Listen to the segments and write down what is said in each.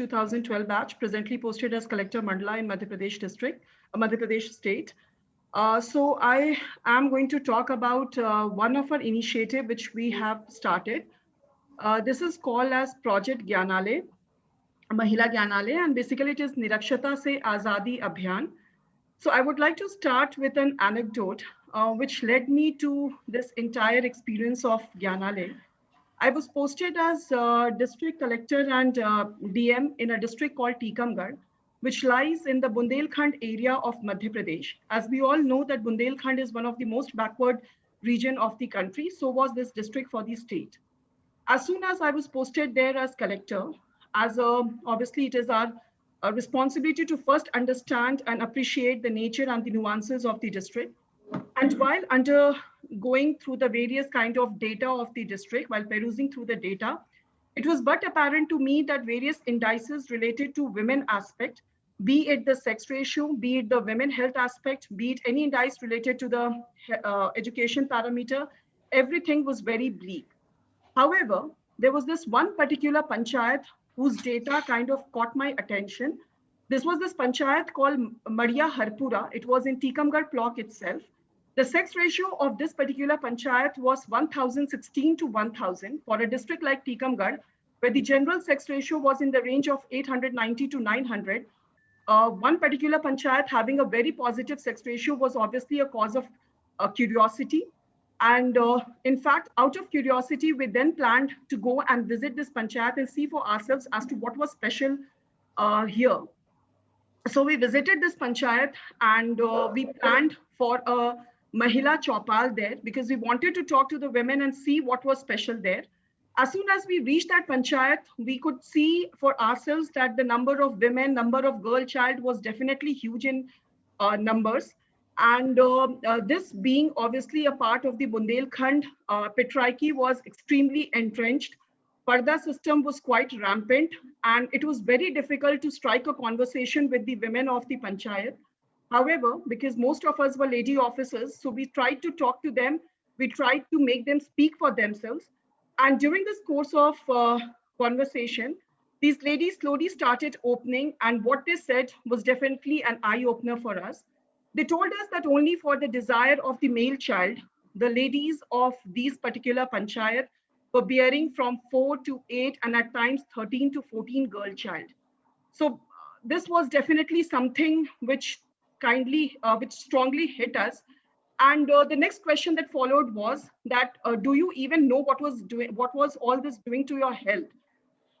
2012 batch, presently posted as Collector Mandla in Madhya Pradesh district, Madhya Pradesh state. So I am going to talk about one of our initiative which we have started. This is called as Project Gyanale, Mahila Gyanale, and basically it is Nirakshata Se Azadi Abhiyan. So I would like to start with an anecdote which led me to this entire experience of Gyanale. I was posted as district collector and DM in a district called Tikamgarh, which lies in the Bundelkhand area of Madhya Pradesh. As we all know that Bundelkhand is one of the most backward region of the country, so was this district for the state. As soon as I was posted there as collector, obviously it is our responsibility to first understand and appreciate the nature and the nuances of the district. And while undergoing through the various kind of data of the district, while perusing through the data, it was but apparent to me that various indices related to women aspect, be it the sex ratio, be it the women health aspect, be it any indice related to the education parameter, everything was very bleak. However, there was this one particular panchayat whose data kind of caught my attention. This was this panchayat called Maria Harpura. It was in Tikamgarh block itself. The sex ratio of this particular panchayat was 1016 to 1000 for a district like Tikamgarh, where the general sex ratio was in the range of 890 to 900. One particular panchayat having a very positive sex ratio was obviously a cause of curiosity. And in fact, out of curiosity, we then planned to go and visit this panchayat and see for ourselves as to what was special here. So we visited this panchayat and we planned for a Mahila Chaupal there because we wanted to talk to the women and see what was special there. As soon as we reached that panchayat, we could see for ourselves that the number of women, number of girl child was definitely huge in numbers. And this being obviously a part of the Bundelkhand, patriarchy was extremely entrenched. Parda system was quite rampant, and it was very difficult to strike a conversation with the women of the panchayat. However, because most of us were lady officers, so we tried to talk to them, we tried to make them speak for themselves. And during this course of conversation, these ladies slowly started opening, and what they said was definitely an eye opener for us. They told us that only for the desire of the male child, the ladies of these particular panchayat were bearing from 4 to 8 and at times 13 to 14 girl child. So this was definitely something which which strongly hit us. And the next question that followed was that, do you even know what was all this doing to your health?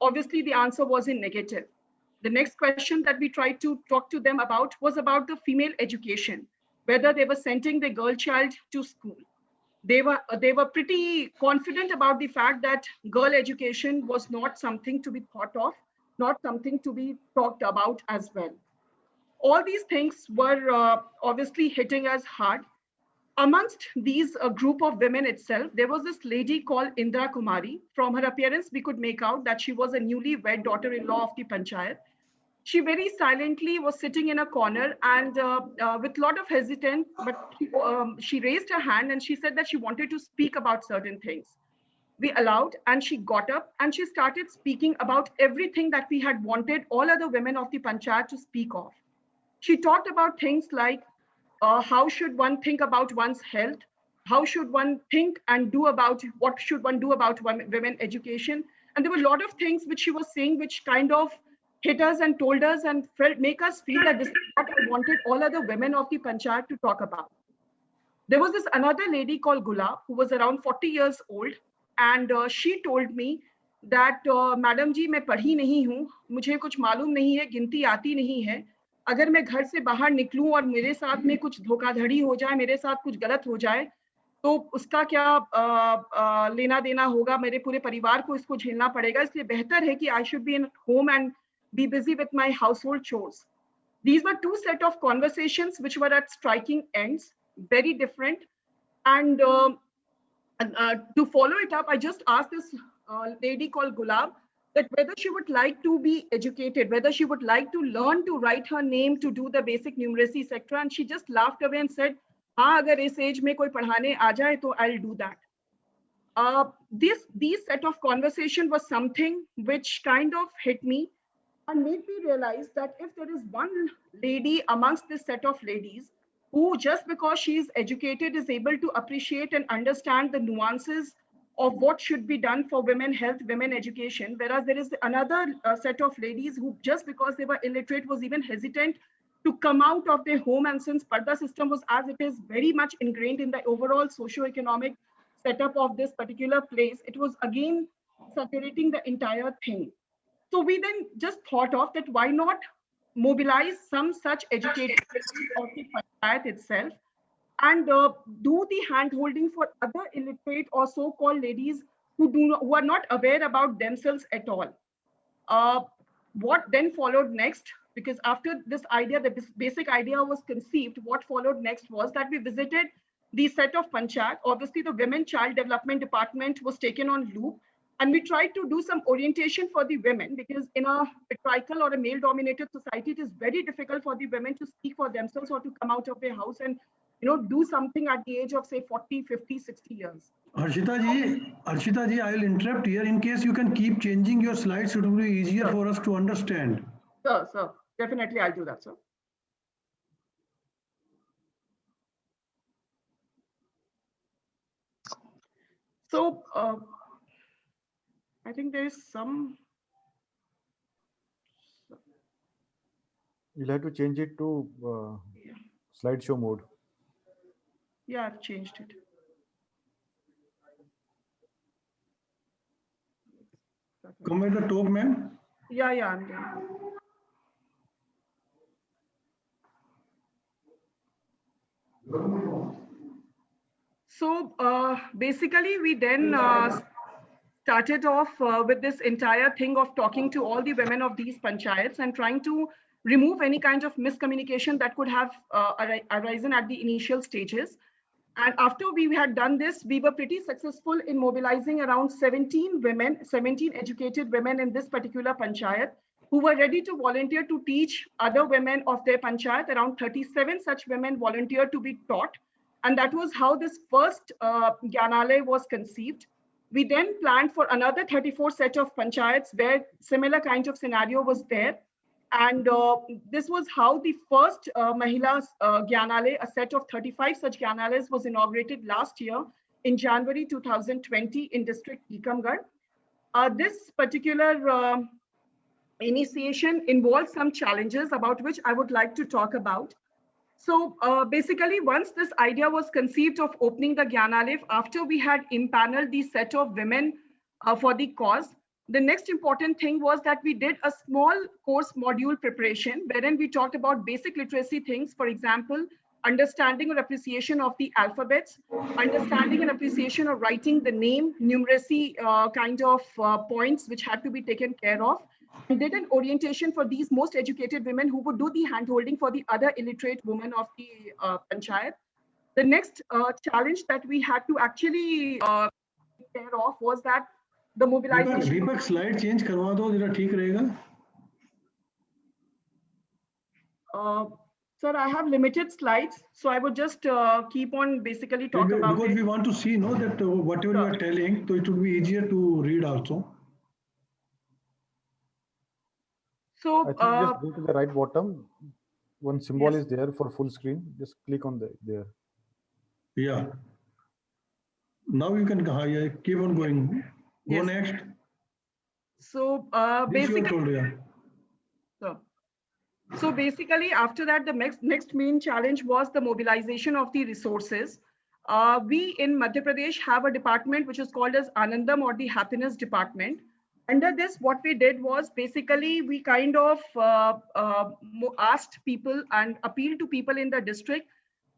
Obviously, the answer was in negative. The next question that we tried to talk to them about was about the female education, whether they were sending their girl child to school. They were pretty confident about the fact that girl education was not something to be thought of, not something to be talked about as well. All these things were obviously hitting us hard. Amongst these group of women itself, there was this lady called Indra Kumari. From her appearance, we could make out that she was a newly wed daughter-in-law of the panchayat. She very silently was sitting in a corner and with a lot of hesitant, but she raised her hand and she said that she wanted to speak about certain things. We allowed, and she got up and she started speaking about everything that we had wanted all other women of the panchayat to speak of. She talked about things like how should one think about one's health, how should one think and do about what should one do about women education. And there were a lot of things which she was saying which kind of hit us and told us and make us feel that this is what I wanted all other women of the panchayat to talk about. There was this another lady called Gulab who was around 40 years old, and she told me that madam ji मैं पढ़ी नहीं हूँ, मुझे कुछ मालूम नहीं है, गिनती आती नहीं है. अगर मैं घर से बाहर निकलूं और मेरे साथ में कुछ धोखाधड़ी हो जाए, मेरे साथ कुछ गलत हो जाए, तो उसका क्या लेना देना होगा, मेरे पूरे परिवार को इसको झेलना पड़ेगा. इसलिए बेहतर है कि I should be in home and be busy with my household chores. These were two set of conversations which were at striking ends, very different. And to follow it up, I just asked this lady called Gulab that whether she would like to be educated, whether she would like to learn to write her name, to do the basic numeracy, etc. And she just laughed away and said, हाँ अगर इस as में कोई पढ़ाने आ जाए तो I'll do that. These set of conversation was something which kind of hit me. and made me realize that if there is one lady amongst this set of ladies who, just because she is educated, is able to appreciate and understand the nuances of what should be done for women health, women education, whereas there is another set of ladies who, just because they were illiterate, was even hesitant to come out of their home. And since Parda system was, as it is, very much ingrained in the overall socio-economic setup of this particular place, it was again saturating the entire thing. So we then just thought of that, why not mobilize some such educated ladies of the panchayat itself and do the hand holding for other illiterate or so-called ladies who are not aware about themselves at all. Uh, what then followed next? Because after this idea, the basic idea was conceived, what followed next was that we visited the set of panchayat. Obviously, the Women Child Development Department was taken on loop, and we tried to do some orientation for the women, because in a patriarchal or a male-dominated society, it is very difficult for the women to speak for themselves or to come out of their house and do something at the age of, say, 40, 50, 60 years. Arshita ji, I will interrupt here. In case you can keep changing your slides, it will be easier for us to understand. Sir, definitely I'll do that, sir. So I think there is some. You'll have to change it to slideshow mode. Yeah, I've changed it. Come at the top, ma'am. Yeah, I'm doing. So basically, we then started off with this entire thing of talking to all the women of these panchayats and trying to remove any kind of miscommunication that could have arisen at the initial stages. And after we had done this, we were pretty successful in mobilizing around 17 women, 17 educated women in this particular panchayat, who were ready to volunteer to teach other women of their panchayat. Around 37 such women volunteered to be taught. And that was how this first Gyanalaya was conceived. We then planned for another 34 set of panchayats where similar kind of scenario was there. And this was how the first Mahila Gyanalaya, a set of 35 such Gyanalayas, was inaugurated last year in January 2020 in district Tikamgarh. This particular initiation involves some challenges about which I would like to talk about. So basically, once this idea was conceived of opening the Gyanalaya, after we had impaneled the set of women for the cause, the next important thing was that we did a small course module preparation, wherein we talked about basic literacy things, for example, understanding or appreciation of the alphabets, understanding and appreciation of writing the name, numeracy kind of points which had to be taken care of, and did an orientation for these most educated women who would do the handholding for the other illiterate women of the panchayat. The next challenge that we had to actually take care of was that the mobilization. Deepak, slide change करवा दो, जरा ठीक रहेगा. Sir, I have limited slides, so I would just keep on basically talk about because we want to see, that whatever you are telling, so it would be easier to read also. So I think just go to the right bottom. One symbol is there for full screen. Just click on there. Yeah. Now you can keep on going. Go next. So basically, so basically, after that, the next main challenge was the mobilization of the resources. We in Madhya Pradesh have a department which is called as Anandam, or the Happiness Department. Under this, what we did was basically we kind of asked people and appealed to people in the district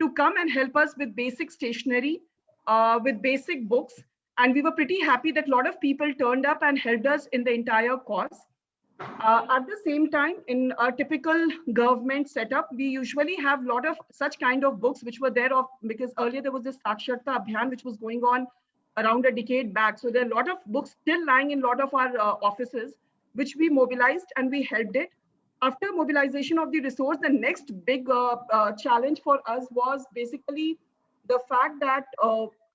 to come and help us with basic stationery, with basic books. And we were pretty happy that a lot of people turned up and helped us in the entire cause. At the same time, in a typical government setup, we usually have a lot of such kind of books which were there because earlier there was this Saksharta Abhiyan which was going on around a decade back. So there are a lot of books still lying in a lot of our offices, which we mobilized and we helped it. After mobilization of the resource, the next big challenge for us was basically the fact that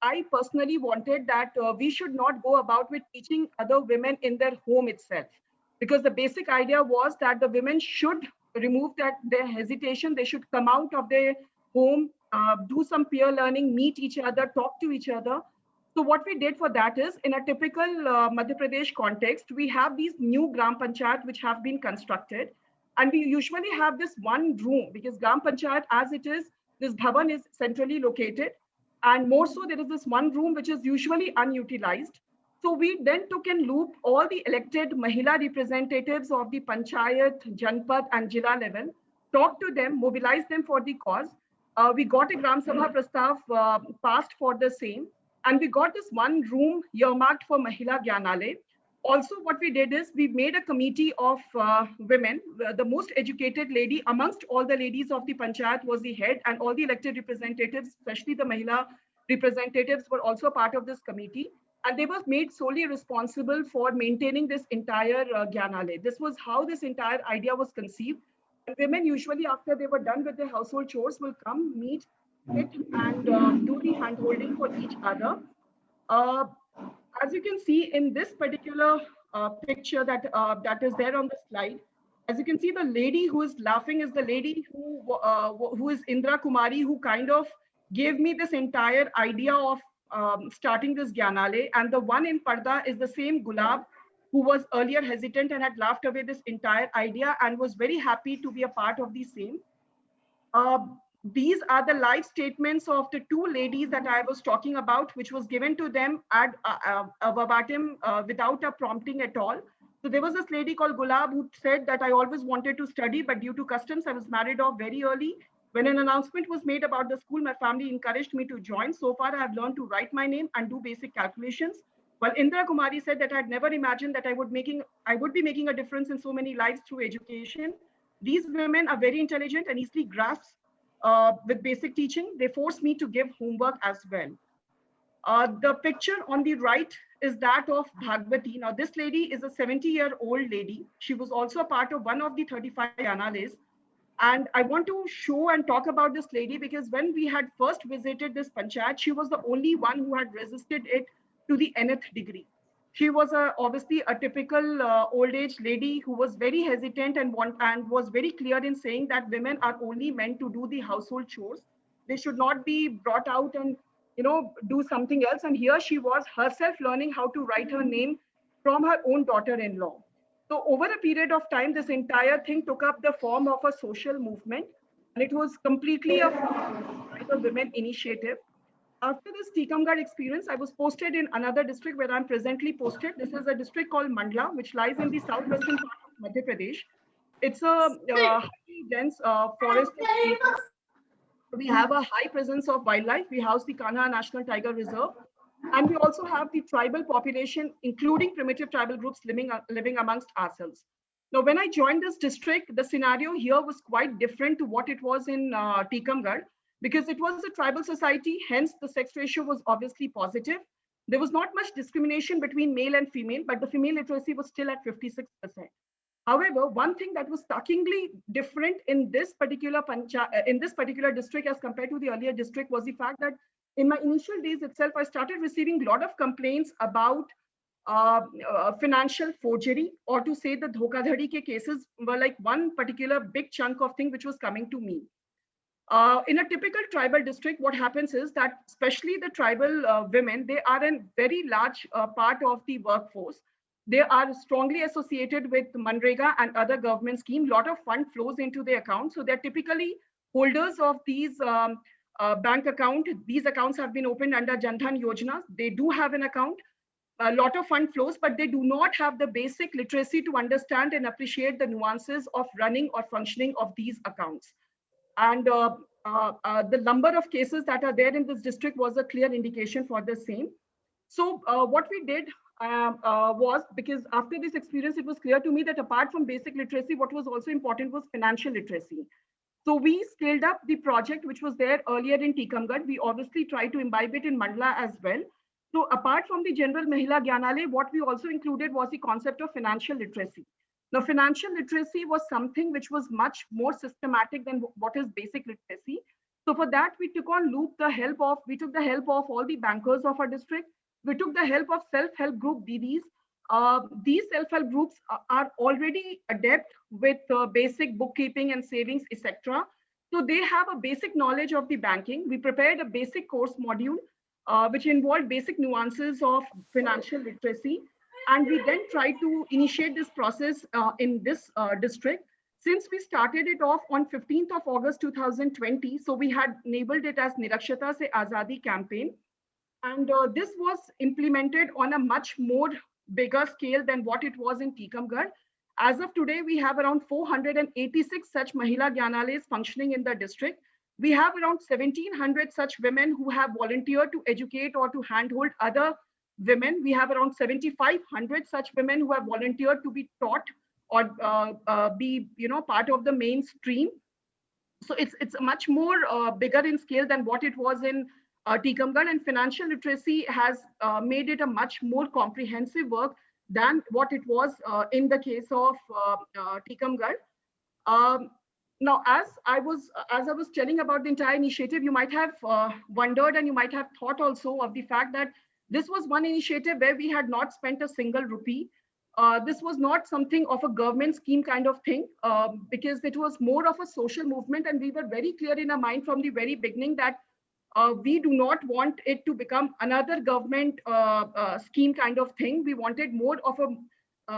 I personally wanted that we should not go about with teaching other women in their home itself. because the basic idea was that the women should remove their hesitation. They should come out of their home, do some peer learning, meet each other, talk to each other. So what we did for that is, in a typical Madhya Pradesh context, we have these new Gram Panchayat which have been constructed. And we usually have this one room, because Gram Panchayat, as it is, this bhavan is centrally located. And more so, there is this one room which is usually unutilized. So we then took and looped all the elected Mahila representatives of the Panchayat, Janpad and Jila level, talked to them, mobilized them for the cause. We got a Gram Sabha Prastav passed for the same. And we got this one room earmarked for Mahila Gyanalay. Also, what we did is we made a committee of women. The most educated lady amongst all the ladies of the Panchayat was the head, and all the elected representatives, especially the Mahila representatives, were also part of this committee. And they were made solely responsible for maintaining this entire Gyanalay. This was how this entire idea was conceived. And women usually, after they were done with their household chores, will come, meet, sit, and do the hand-holding for each other. As you can see in this particular picture that is there on the slide, as you can see, the lady who is laughing is the lady who is Indra Kumari, who kind of gave me this entire idea of starting this Gyanalay. And the one in Parda is the same Gulab, who was earlier hesitant and had laughed away this entire idea and was very happy to be a part of the same. These are the live statements of the two ladies that I was talking about, which was given to them at verbatim without a prompting at all. So there was this lady called Gulab who said that I always wanted to study, but due to customs, I was married off very early. When an announcement was made about the school, my family encouraged me to join. So far, I have learned to write my name and do basic calculations. While Indra Kumari said that I had never imagined that I would be making a difference in so many lives through education. These women are very intelligent and easily grasp with basic teaching. They forced me to give homework as well. The picture on the right is that of Bhagwati. Now, this lady is a 70-year-old lady. She was also a part of one of the 35 Gyanalays. And I want to show and talk about this lady because when we had first visited this Panchayat, she was the only one who had resisted it to the nth degree. She was obviously a typical old age lady who was very hesitant and was very clear in saying that women are only meant to do the household chores. They should not be brought out and do something else. And here she was herself learning how to write her name from her own daughter-in-law. So over a period of time, this entire thing took up the form of a social movement, and it was completely a women initiative. After this Tikamgarh experience, I was posted in another district where I'm presently posted. This is a district called Mandla, which lies in the southwestern part of Madhya Pradesh. It's a highly dense forest. We have a high presence of wildlife. We house the Kanha National Tiger Reserve. And we also have the tribal population, including primitive tribal groups living amongst ourselves. Now, when I joined this district, the scenario here was quite different to what it was in Tikamgarh, because it was a tribal society, hence the sex ratio was obviously positive. There was not much discrimination between male and female, but the female literacy was still at 56%. However, one thing that was shockingly different in this particular district as compared to the earlier district was the fact that in my initial days itself, I started receiving a lot of complaints about financial forgery, or to say the dhokadhadi ke cases were like one particular big chunk of thing which was coming to me. In a typical tribal district, what happens is that especially the tribal women, they are a very large part of the workforce. They are strongly associated with Manrega and other government schemes. A lot of fund flows into their accounts. So they're typically holders of these bank account. These accounts have been opened under Jan Dhan Yojana. They do have an account, a lot of fund flows, but they do not have the basic literacy to understand and appreciate the nuances of running or functioning of these accounts. And the number of cases that are there in this district was a clear indication for the same. So what we did was, because after this experience, it was clear to me that apart from basic literacy, what was also important was financial literacy. So we scaled up the project, which was there earlier in Tikamgarh. We obviously tried to imbibe it in Mandla as well. So apart from the general Mahila Gyanalay, what we also included was the concept of financial literacy. Now, financial literacy was something which was much more systematic than what is basic literacy. So for that, we took the help of all the bankers of our district. We took the help of self-help group DDs. These self-help groups are already adept with basic bookkeeping and savings, etc. So they have a basic knowledge of the banking. We prepared a basic course module, which involved basic nuances of financial literacy. And we then tried to initiate this process in this district. Since we started it off on 15th of August 2020, so we had labeled it as Nirakshata Se Azadi campaign. And this was implemented on a much more bigger scale than what it was in Tikamgarh. As of today, we have around 486 such Mahila Gyanalayas functioning in the district. We have around 1,700 such women who have volunteered to educate or to handhold other women. We have around 7,500 such women who have volunteered to be taught or be, part of the mainstream. So it's much more bigger in scale than what it was in Tikamgarh, and financial literacy has made it a much more comprehensive work than what it was in the case of Tikamgarh. Now, as I was telling about the entire initiative, you might have wondered and you might have thought also of the fact that this was one initiative where we had not spent a single rupee. This was not something of a government scheme kind of thing, because it was more of a social movement, and we were very clear in our mind from the very beginning that we do not want it to become another government scheme kind of thing. We wanted more of a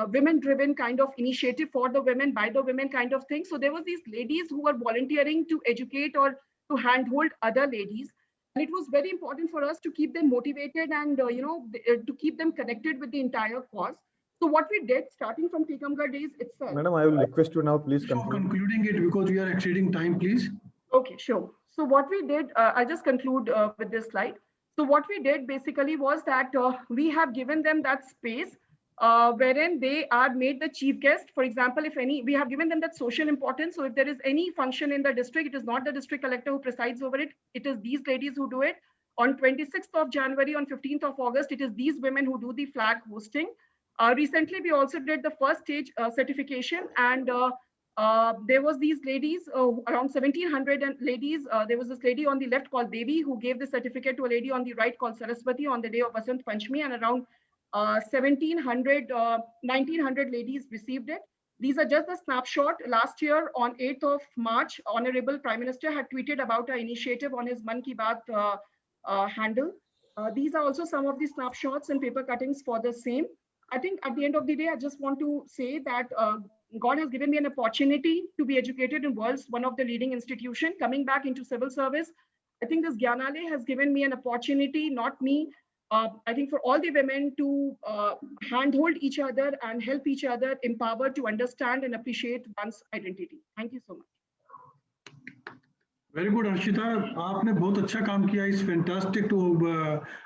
women-driven kind of initiative for the women, by the women kind of thing. So there was these ladies who were volunteering to educate or to handhold other ladies. And it was very important for us to keep them motivated and, to keep them connected with the entire cause. So what we did, starting from Tikamgarh days itself. Madam, I will request you now, please conclude. Concluding it because we are exceeding time, please. Okay, sure. So what we did, I'll just conclude with this slide. So what we did basically was that we have given them that space wherein they are made the chief guest. For example, we have given them that social importance. So if there is any function in the district, it is not the district collector who presides over it. It is these ladies who do it. On 26th of January, on 15th of August, it is these women who do the flag hosting. Recently, we also did the first stage certification, and there was these ladies, around 1,700 ladies. There was this lady on the left called Devi who gave the certificate to a lady on the right called Saraswati on the day of Vasant Panchami, and around 1,900 ladies received it. These are just a snapshot. Last year on 8th of March, Honorable Prime Minister had tweeted about our initiative on his Mann Ki Baat handle. These are also some of the snapshots and paper cuttings for the same. I think at the end of the day, I just want to say that God has given me an opportunity to be educated in world's one of the leading institution. Coming back into civil service, I think this Gyanalaya has given me an opportunity, not me, I think for all the women to handhold each other and help each other, empower to understand and appreciate one's identity. Thank you so much. Very good, Archita. आपने बहुत अच्छा काम किया. It's fantastic to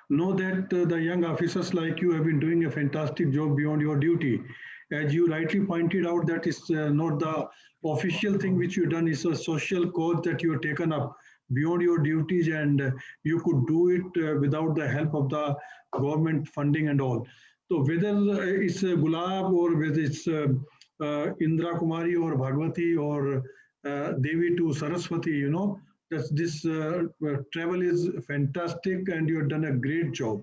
know that the young officers like you have been doing a fantastic job beyond your duty. As you rightly pointed out, that is not the official thing which you've done, is a social cause that you have taken up beyond your duties, and you could do it without the help of the government funding and all. So whether it's Gulab or whether it's Indra Kumari or Bhagwati or Devi to Saraswati, that this travel is fantastic and you have done a great job,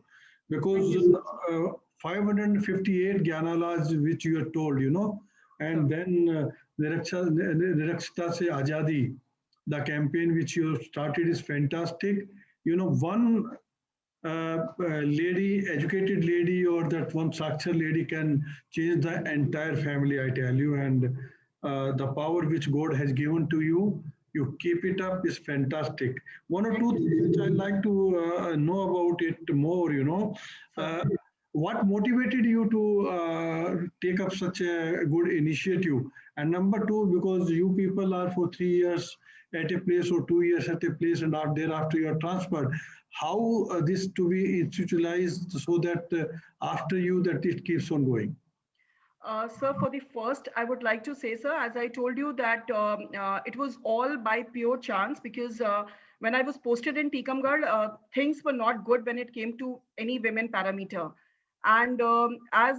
because 558 Gyanalas which you are told, and then Nirakshata Se Azadi, the campaign which you started is fantastic. One lady, educated lady, or that one Sakshar lady can change the entire family, I tell you, and the power which God has given to you, you keep it up, is fantastic. One or two things which I'd like to know about it more, what motivated you to take up such a good initiative? And number two, because you people are for 3 years at a place or 2 years at a place and thereafter you are transferred, how this to be institutionalized so that after you that it keeps on going? Sir, for the first, I would like to say, sir, as I told you that it was all by pure chance, because when I was posted in Tikamgarh, things were not good when it came to any women parameter. And I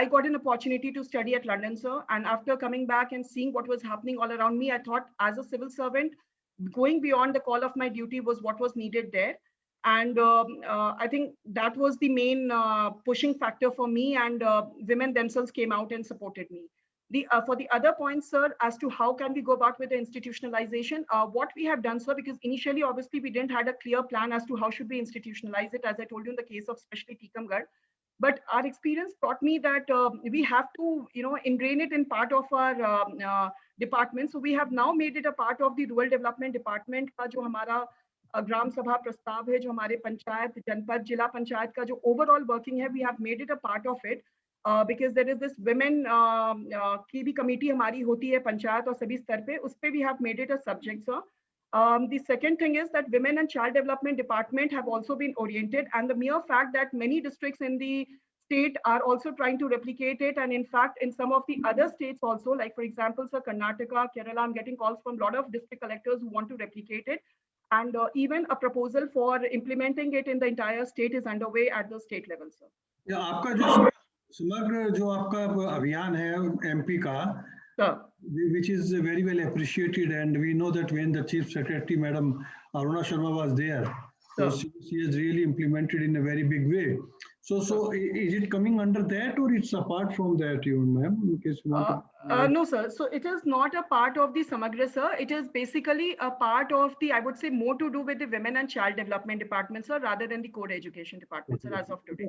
got an opportunity to study at London, sir. And after coming back and seeing what was happening all around me, I thought as a civil servant, going beyond the call of my duty was what was needed there. And I think that was the main pushing factor for me, and women themselves came out and supported me. For the other points, sir, as to how can we go about with the institutionalization, what we have done, sir, because initially, obviously, we didn't had a clear plan as to how should we institutionalize it, as I told you in the case of especially Tikamgarh. But our experience taught me that we have to, ingrain it in part of our department. So we have now made it a part of the rural development department का जो हमारा ग्राम सभा प्रस्ताव है, जो हमारे पंचायत, जनपद, जिला पंचायत का जो overall working है, we have made it a part of it. Because there is this women की भी committee हमारी होती है पंचायत और सभी स्तर पे, उस पे we have made it a subject, sir. The second thing is that women and child development department have also been oriented, and the mere fact that many districts in the state are also trying to replicate it, and in fact in some of the other states also, like for example, sir, Karnataka, Kerala, I'm getting calls from a lot of district collectors who want to replicate it, and even a proposal for implementing it in the entire state is underway at the state level, sir. या आपका जो समग्र जो आपका अभियान है MP का, Sir. Which is very well appreciated, and we know that when the Chief Secretary, Madam Aruna Sharma, was there, so she has really implemented in a very big way. So is it coming under that, or it's apart from that, ma'am? In case you want no, sir. So it is not a part of the Samagra, sir. It is basically a part of the, I would say, more to do with the Women and Child Development Department, sir, rather than the Core Education Department, sir, as of today.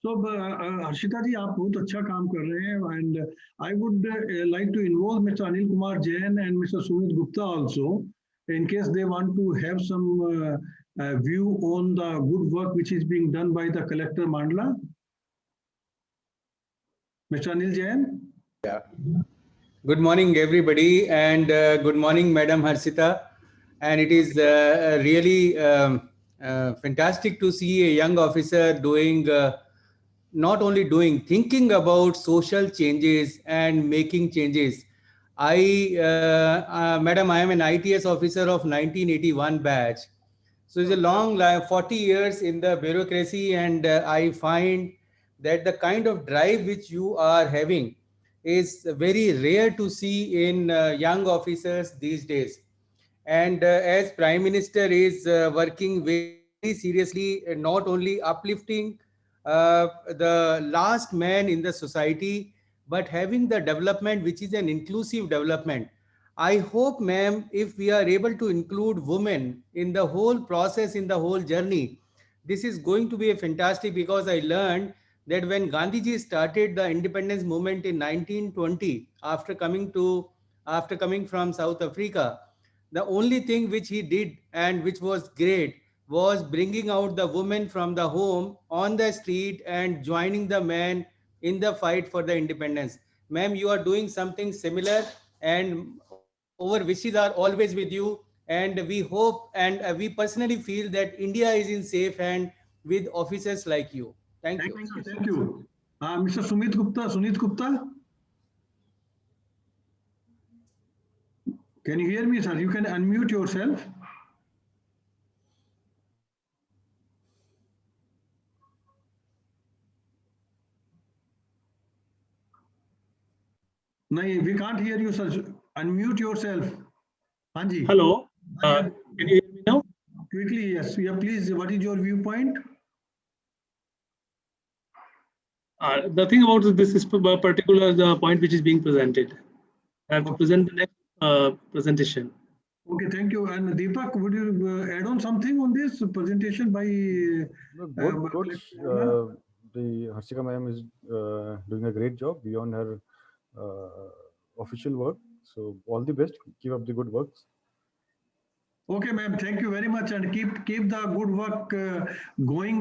So, Harshita ji, आप बहुत अच्छा काम कर रहे हैं, and I would like to involve Mr. Anil Kumar Jain and Mr. Sumit Gupta also, in case they want to have some view on the good work which is being done by the Collector Mandla. Mr. Anil Jain. Yeah. Good morning, everybody, and good morning, Madam Harshita. And it is really fantastic to see a young officer doing, not only doing, thinking about social changes and making changes. Madam, I am an ITS officer of 1981 batch. So it's a long life, 40 years in the bureaucracy, and I find that the kind of drive which you are having is very rare to see in young officers these days. And as Prime Minister is working very seriously, not only uplifting the last man in the society, but having the development which is an inclusive development. I hope, ma'am, if we are able to include women in the whole process, in the whole journey, this is going to be a fantastic, because I learned that when Gandhiji started the independence movement in 1920, after coming from South Africa, the only thing which he did and which was great was bringing out the women from the home on the street and joining the men in the fight for the independence. Ma'am, you are doing something similar, and our wishes are always with you. And we hope and we personally feel that India is in safe hand with officers like you. Thank you. Thank you. Mr. Sunit Gupta. Can you hear me, sir? You can unmute yourself. No, we can't hear you, sir. Unmute yourself. Anji. Hello. Can you hear me now? Quickly, yes. Yeah, please. What is your viewpoint? The thing about this is particular the point which is being presented. I have to present the next presentation. Okay, thank you. And Deepak, would you add on something on this presentation by? The Harshika ma'am is doing a great job beyond her official work. So all the best. Keep up the good works. Okay, ma'am. Thank you very much, and keep the good work going.